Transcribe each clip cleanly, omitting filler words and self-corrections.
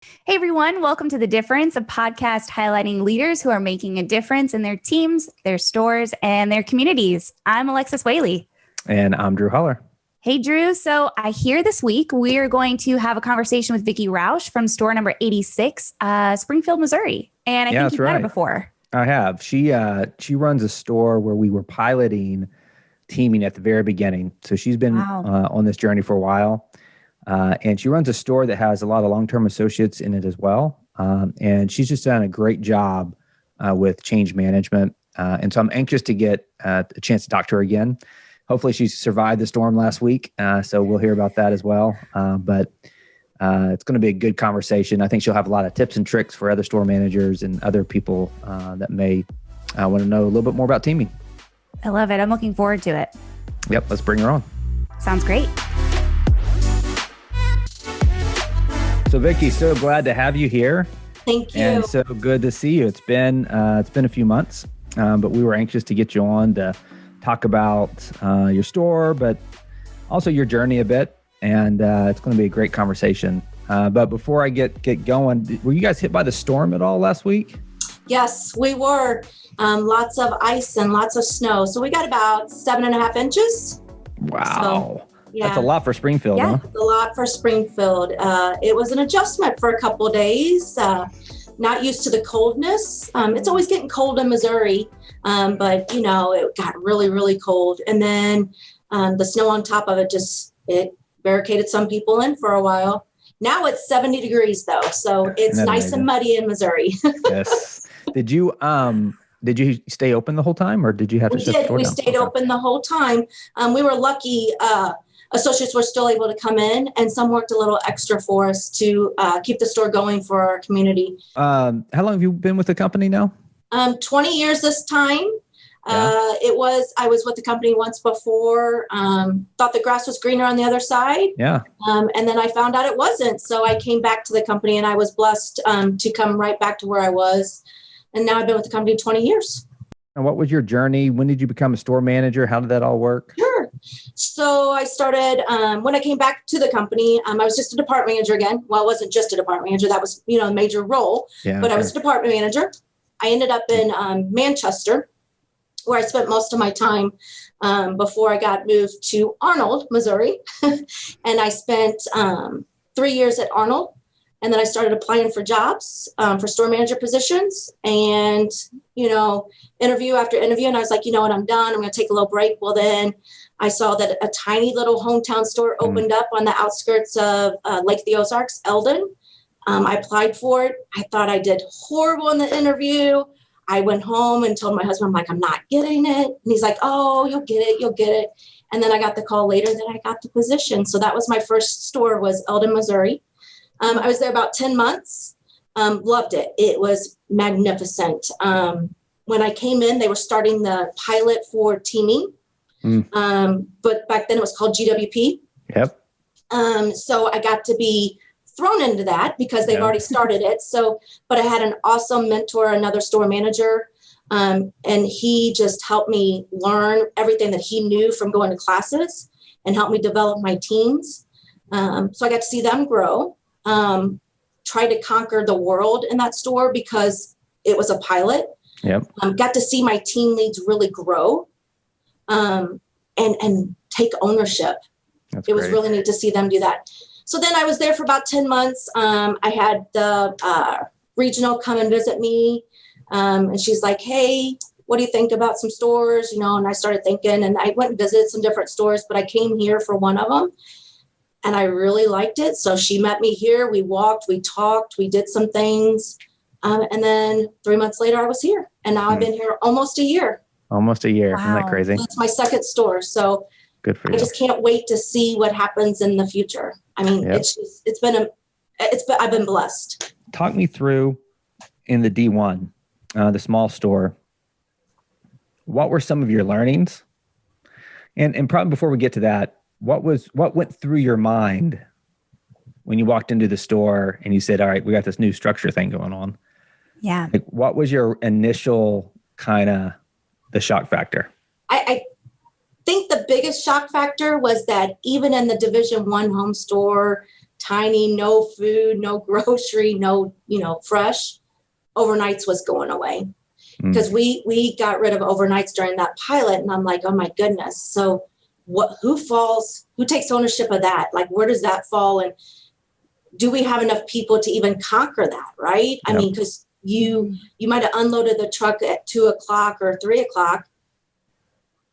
Hey everyone, welcome to The Difference, a podcast highlighting leaders who are making a difference in their teams, their stores, and their communities. I'm Alexis Whaley. And I'm Drew Holler. Hey Drew, so I hear this week we are going to have a conversation with Vicky Rousch from store number 86, Springfield, Missouri. And I think you've met her before. I have. She runs a store where we were piloting teaming at the very beginning. So she's been on this journey for a while. And she runs a store that has a lot of long-term associates in it as well. And she's just done a great job with change management. And so I'm anxious to get a chance to talk to her again. Hopefully she survived the storm last week. So we'll hear about that as well. But it's going to be a good conversation. I think she'll have a lot of tips and tricks for other store managers and other people that may want to know a little bit more about teaming. I love it. I'm looking forward to it. Yep. Let's bring her on. Sounds great. So Vicky, so glad to have you here. Thank you. And so good to see you. It's been a few months, but we were anxious to get you on to talk about your store, but also your journey a bit. And it's going to be a great conversation. But before I get going, were you guys hit by the storm at all last week? Yes, we were. Lots of ice and lots of snow. So we got about 7.5 inches. Wow. So, yeah. That's a lot for Springfield, huh? It's a lot for Springfield. It was an adjustment for a couple of days. Not used to the coldness. It's always getting cold in Missouri, but it got really, really cold. And then the snow on top of it it barricaded some people in for a while. Now it's 70 degrees though, so it's nice amazing? And muddy in Missouri. Yes. Did you stay open the whole time, or did you have to shut the store down? We stayed open the whole time. We were lucky. Associates were still able to come in, and some worked a little extra for us to keep the store going for our community. How long have you been with the company now? 20 years this time. Yeah. I was with the company once before, thought the grass was greener on the other side. Yeah. And then I found out it wasn't. So I came back to the company, and I was blessed to come right back to where I was. And now I've been with the company 20 years. And what was your journey? When did you become a store manager? How did that all work? Sure. So I started, when I came back to the company, I was just a department manager again. Well, I wasn't just a department manager. That was, a major role, but I was a department manager. I ended up in Manchester, where I spent most of my time before I got moved to Arnold, Missouri. And I spent 3 years at Arnold. And then I started applying for jobs for store manager positions and, interview after interview. And I was like, you know what, I'm done. I'm going to take a little break. Well, then I saw that a tiny little hometown store opened up on the outskirts of Lake of the Ozarks, Eldon. I applied for it. I thought I did horrible in the interview. I went home and told my husband, I'm like, I'm not getting it. And he's like, oh, you'll get it. And then I got the call later that I got the position. So that was my first store, was Eldon, Missouri. I was there about 10 months. Loved it. It was magnificent. When I came in, they were starting the pilot for teaming. But back then it was called GWP. Yep. So I got to be thrown into that because they've already started it. But I had an awesome mentor, another store manager. And he just helped me learn everything that he knew from going to classes and helped me develop my teams. So I got to see them grow. Try to conquer the world in that store because it was a pilot. Yep. Got to see my team leads really grow and take ownership. It was really neat to see them do that. So then I was there for about 10 months. I had the regional come and visit me. And she's like, hey, what do you think about some stores? And I started thinking, and I went and visited some different stores, but I came here for one of them. And I really liked it. So she met me here. We walked, we talked, we did some things. And then 3 months later, I was here. And now I've been here almost a year. Almost a year. Wow. Isn't that crazy? It's my second store. So good for you. I just can't wait to see what happens in the future. I mean, I've been blessed. Talk me through in the D1, the small store. What were some of your learnings? And probably before we get to that, what went through your mind when you walked into the store and you said, all right, we got this new structure thing going on? Yeah. Like, what was your initial kind of the shock factor? I think the biggest shock factor was that even in the Division I home store, tiny, no food, no grocery, no, fresh, overnights was going away. Because we got rid of overnights during that pilot. And I'm like, oh my goodness. So who takes ownership of that? Like, where does that fall? And do we have enough people to even conquer that? Right. Yep. I mean, because you might've unloaded the truck at 2:00 or 3:00,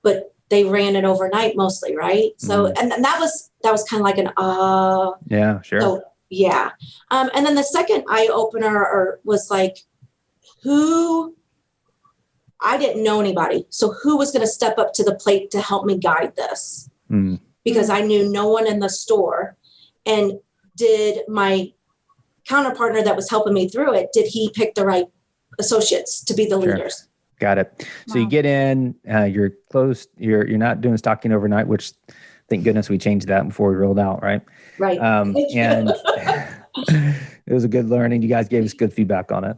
but they ran it overnight mostly. Right. So, and that was kind of like an, yeah, sure. So, yeah. And then the second eye opener was like, I didn't know anybody. So who was going to step up to the plate to help me guide this? Because I knew no one in the store. And did my counterpartner that was helping me through it, did he pick the right associates to be the leaders? Got it. So you get in, you're close, you're not doing stocking overnight, which thank goodness we changed that before we rolled out. Right. Right. And it was a good learning. You guys gave us good feedback on it.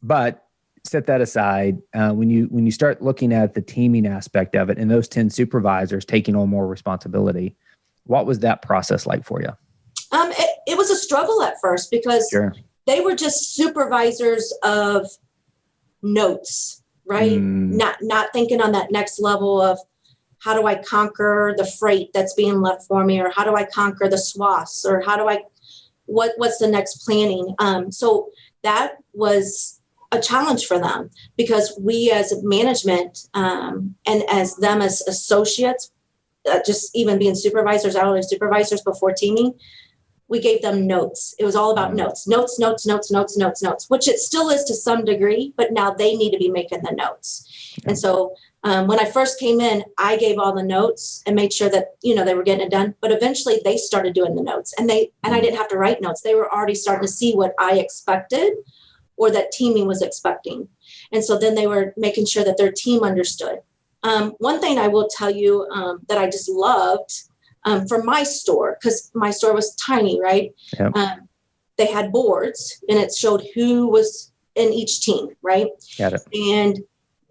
But set that aside. When you start looking at the teaming aspect of it and those 10 supervisors taking on more responsibility, what was that process like for you? It was a struggle at first because they were just supervisors of notes, right? Not thinking on that next level of how do I conquer the freight that's being left for me, or how do I conquer the swaths, or what's the next planning? So that was a challenge for them because we as management and as them as associates, just even being supervisors, hourly supervisors before teaming, we gave them notes. It was all about notes, which it still is to some degree, but now they need to be making the notes. And so when I first came in, I gave all the notes and made sure that, they were getting it done. But eventually they started doing the notes and I didn't have to write notes. They were already starting to see what I expected or that teaming was expecting. And so then they were making sure that their team understood. One thing I will tell you that I just loved for my store, because my store was tiny, right? Yep. They had boards and it showed who was in each team, right? Got it. And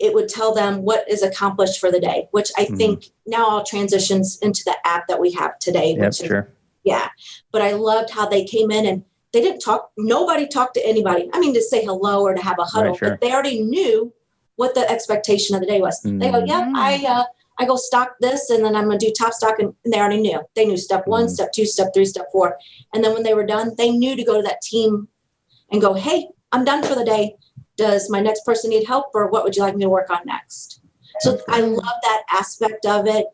it would tell them what is accomplished for the day, which I think now all transitions into the app that we have today. Yep, sure. Yeah. But I loved how they came in and they didn't talk. Nobody talked to anybody. I mean, to say hello or to have a huddle, right, sure. But they already knew what the expectation of the day was. They go, I go stock this and then I'm going to do top stock. And they already knew. They knew step 1, step 2, step 3, step 4. And then when they were done, they knew to go to that team and go, hey, I'm done for the day. Does my next person need help or what would you like me to work on next? So I love that aspect of it.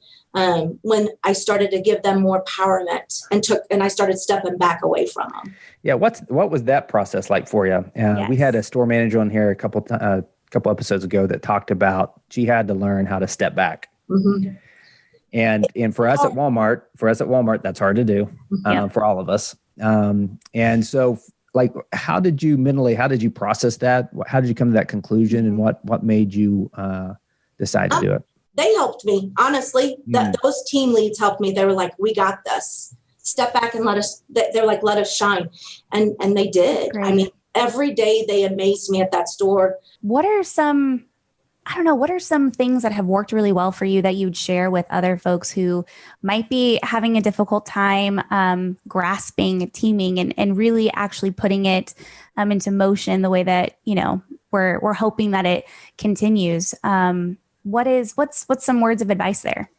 When I started to give them more empowerment and I started stepping back away from them. Yeah. What was that process like for you? Yes. We had a store manager on here a couple episodes ago that talked about she had to learn how to step back. Mm-hmm. And for us at Walmart, that's hard to do for all of us. And so like, how did you process that? How did you come to that conclusion and what made you decide to do it? They helped me, honestly. Those team leads helped me. They were like, we got this. Step back and let us shine. And they did. Great. I mean, every day they amazed me at that store. What are some things that have worked really well for you that you'd share with other folks who might be having a difficult time grasping teaming and really actually putting it into motion the way that, we're hoping that it continues? What's some words of advice there?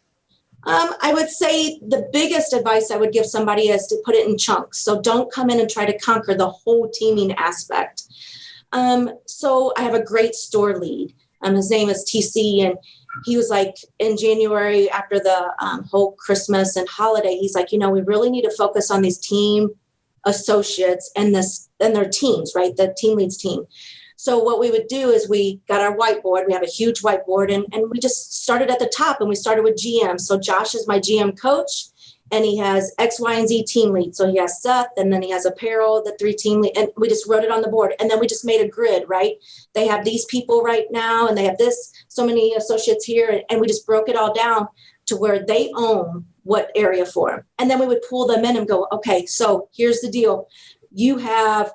I would say the biggest advice I would give somebody is to put it in chunks. So don't come in and try to conquer the whole teaming aspect. So I have a great store lead. His name is TC, and he was like in January after the whole Christmas and holiday, he's like, we really need to focus on these team associates and their teams, right? The team leads team. So what we would do is we got our whiteboard. We have a huge whiteboard and we just started at the top and we started with GM. So Josh is my GM coach and he has X, Y, and Z team lead. So he has Seth and then he has apparel, the 3 team lead, and we just wrote it on the board. And then we just made a grid, right? They have these people right now and they have so many associates here. And we just broke it all down to where they own what area for them. And then we would pull them in and go, okay, so here's the deal. You have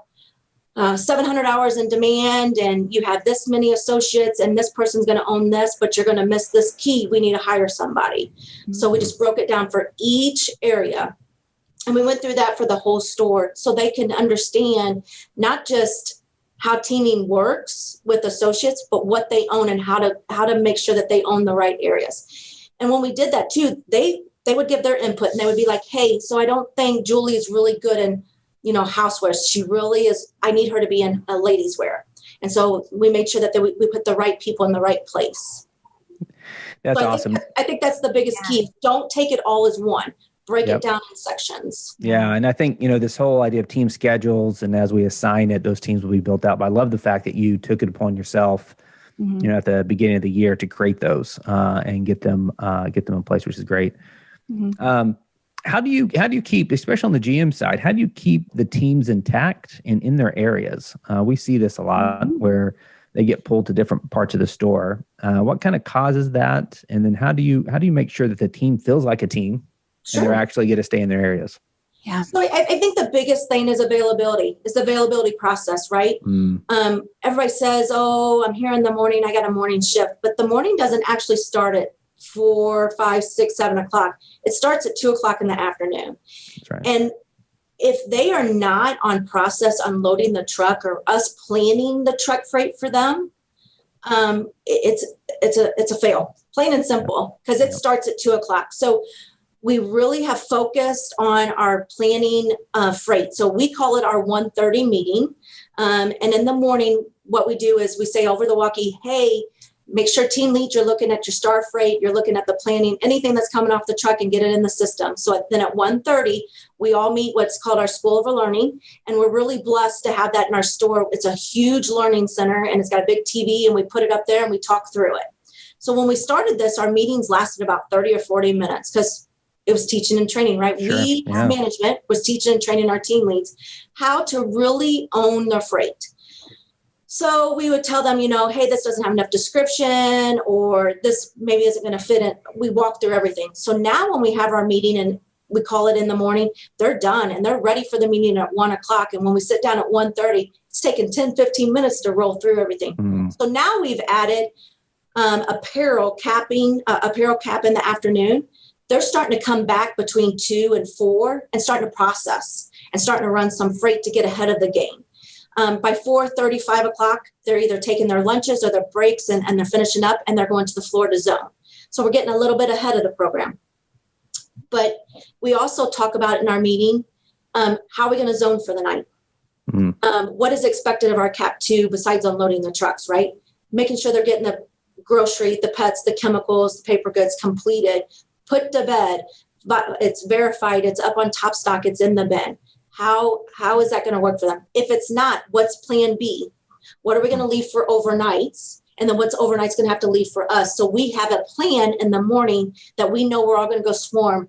700 hours in demand and you have this many associates and this person's going to own this, but you're going to miss this key. We need to hire somebody. Mm-hmm. So we just broke it down for each area. And we went through that for the whole store so they can understand not just how teaming works with associates, but what they own and how to make sure that they own the right areas. And when we did that too, they would give their input and they would be like, hey, so I don't think Julie is really good in, housewares. She really is. I need her to be in a ladies wear. And so we made sure that we put the right people in the right place. That's awesome. I think that's the biggest key. Don't take it all as one. Break it down in sections. Yeah. And I think, this whole idea of team schedules, and as we assign it, those teams will be built out. But I love the fact that you took it upon yourself, at the beginning of the year to create those and get them in place, which is great. Mm-hmm. How do you keep, especially on the GM side, how do you keep the teams intact and in their areas? We see this a lot where they get pulled to different parts of the store. What kind of causes that? And then how do you make sure that the team feels like a team? Sure. And they're actually going to stay in their areas? Yeah. So I think the biggest thing is availability. Is the availability process, right? Everybody says, "Oh, I'm here in the morning. I got a morning shift," but the morning doesn't actually start at 4, 5, 6, 7 o'clock. It starts at 2 o'clock in the afternoon. That's right. And if they are not on process unloading the truck or us planning the truck freight for them, it's a fail, plain and simple, because it starts at 2 o'clock. So we really have focused on our planning freight. So we call it our 1:30 meeting. And in the morning, what we do is we say over the walkie, hey, make sure team leads, you're looking at your star freight, you're looking at the planning, anything that's coming off the truck, and get it in the system. So then at 1:30, we all meet what's called our School of Learning. And we're really blessed to have that in our store. It's a huge learning center and it's got a big TV, and we put it up there and we talk through it. So when we started this, our meetings lasted about 30 or 40 minutes because it was teaching and training, right? Sure. We, as management, was teaching and training our team leads how to really own their freight. So we would tell them, hey, this doesn't have enough description, or this maybe isn't going to fit in. We walk through everything. So now when we have our meeting and we call it in the morning, they're done and they're ready for the meeting at 1 o'clock. And when we sit down at 1:30, it's taken 10, 15 minutes to roll through everything. Mm-hmm. So now we've added apparel cap in the afternoon. They're starting to come back between 2 and 4 and starting to process and starting to run some freight to get ahead of the game. By 4:30, 5 o'clock, they're either taking their lunches or their breaks and they're finishing up and they're going to the Florida zone. So we're getting a little bit ahead of the program. But we also talk about in our meeting, how are we going to zone for the night? Mm-hmm. What is expected of our Cap 2 besides unloading the trucks, right? Making sure they're getting the grocery, the pets, the chemicals, the paper goods completed, put to bed, but it's verified, it's up on top stock, it's in the bin. How is that going to work for them? If it's not, what's plan B? What are we going to leave for overnights? And then what's overnight's going to have to leave for us? So we have a plan in the morning that we know we're all going to go swarm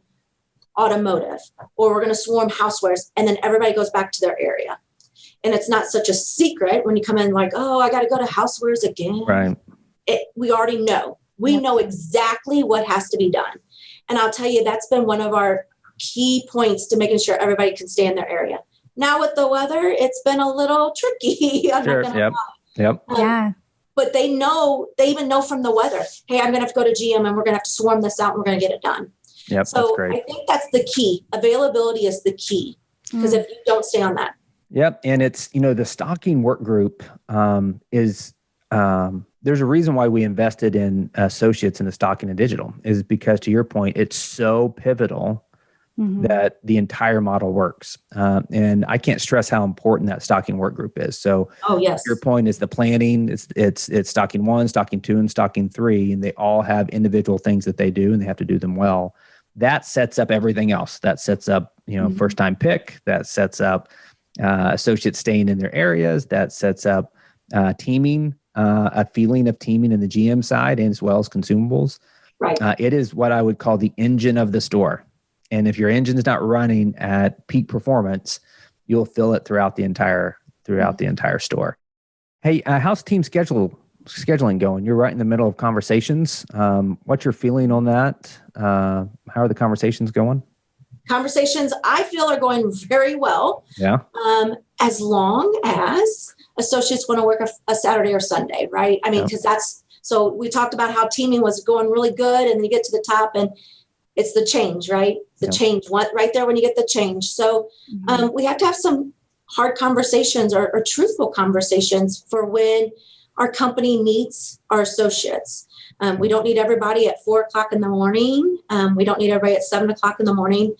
automotive, or we're going to swarm housewares, and then everybody goes back to their area. And it's not such a secret when you come in like, oh, I got to go to housewares again. Right. We already know. We know exactly what has to be done. And I'll tell you, that's been one of our key points to making sure everybody can stay in their area. Now with the weather, it's been a little tricky. I'm not gonna lie. But they even know from the weather, hey, I'm going to have to go to GM and we're going to have to swarm this out and we're going to get it done. Yep, so that's great. I think that's the key. Availability is the key, because if you don't stay on that. Yep. And it's, the stocking work group is there's a reason why we invested in associates in the stocking and digital, is because, to your point, it's so pivotal that the entire model works. And I can't stress how important that stocking work group is. So your point is the planning, it's stocking 1, stocking 2, and stocking 3, and they all have individual things that they do and they have to do them well. That sets up everything else. That sets up, first time pick, that sets up associates staying in their areas, that sets up teaming, a feeling of teaming in the GM side, and as well as consumables. Right. It is what I would call the engine of the store. And if your engine is not running at peak performance, you'll feel it throughout the entire store. Hey, how's team scheduling going? You're right in the middle of conversations. What's your feeling on that? How are the conversations going? Conversations, I feel, are going very well. Yeah. As long as associates want to work a Saturday or Sunday, right? I mean, because so we talked about how teaming was going really good, and then you get to the top and it's the change, right? The change, what right there when you get the change. So we have to have some hard conversations or truthful conversations for when our company meets our associates. We don't need everybody at 4:00 in the morning. We don't need everybody at 7:00 in the morning.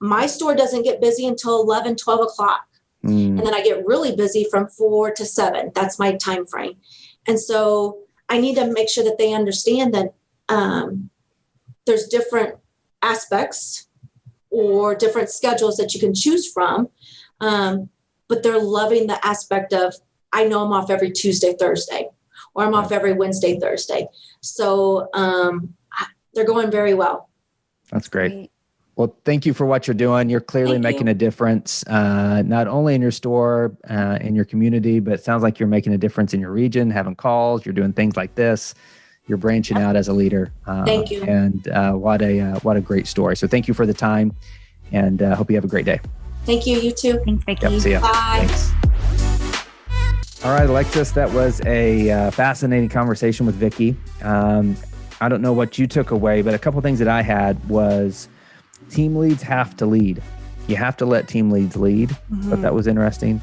My store doesn't get busy until 11, 12 o'clock. And then I get really busy from 4 to 7. That's my time frame. And so I need to make sure that they understand that there's different aspects or different schedules that you can choose from. But they're loving the aspect of, I know I'm off every Tuesday, Thursday, or I'm off every Wednesday, Thursday. So they're going very well. That's great. Well, thank you for what you're doing. You're clearly making a difference, not only in your store, in your community, but it sounds like you're making a difference in your region, having calls, you're doing things like this. You're branching out as a leader. Thank you. And what a great story. So thank you for the time, and hope you have a great day. Thank you. You too. Thanks, Vicky. Yep, see ya. Bye. Thanks. All right, Alexis, that was a fascinating conversation with Vicky. I don't know what you took away, but a couple of things that I had was team leads have to lead. You have to let team leads lead. But that was interesting.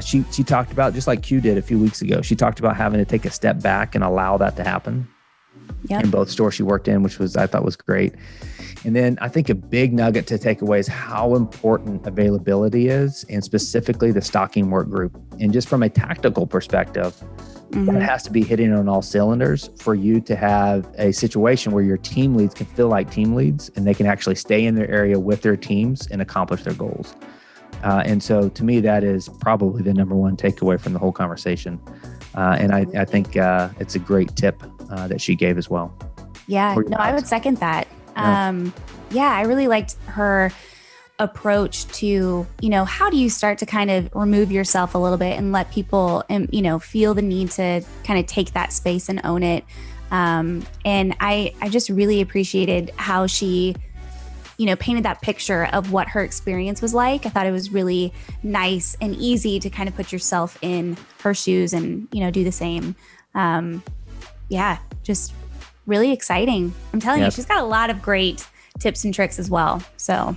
She talked about, just like Q did a few weeks ago, she talked about having to take a step back and allow that to happen in both stores she worked in, which I thought was great. And then I think a big nugget to take away is how important availability is, and specifically the stocking work group. And just from a tactical perspective, that has to be hitting on all cylinders for you to have a situation where your team leads can feel like team leads and they can actually stay in their area with their teams and accomplish their goals. And so to me, that is probably the number one takeaway from the whole conversation. And I think it's a great tip that she gave as well. Yeah, no, I would second that. I really liked her approach to, how do you start to kind of remove yourself a little bit and let people, feel the need to kind of take that space and own it. And I just really appreciated how she, painted that picture of what her experience was like. I thought it was really nice and easy to kind of put yourself in her shoes and, do the same. Just really exciting. I'm telling you, she's got a lot of great tips and tricks as well. So,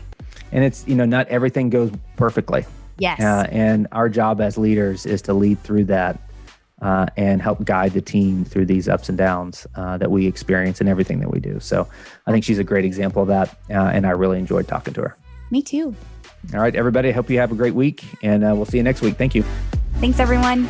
and it's, not everything goes perfectly. Yes. And our job as leaders is to lead through that and help guide the team through these ups and downs that we experience in everything that we do. So I think she's a great example of that. And I really enjoyed talking to her. Me too. All right, everybody. I hope you have a great week, and we'll see you next week. Thank you. Thanks, everyone.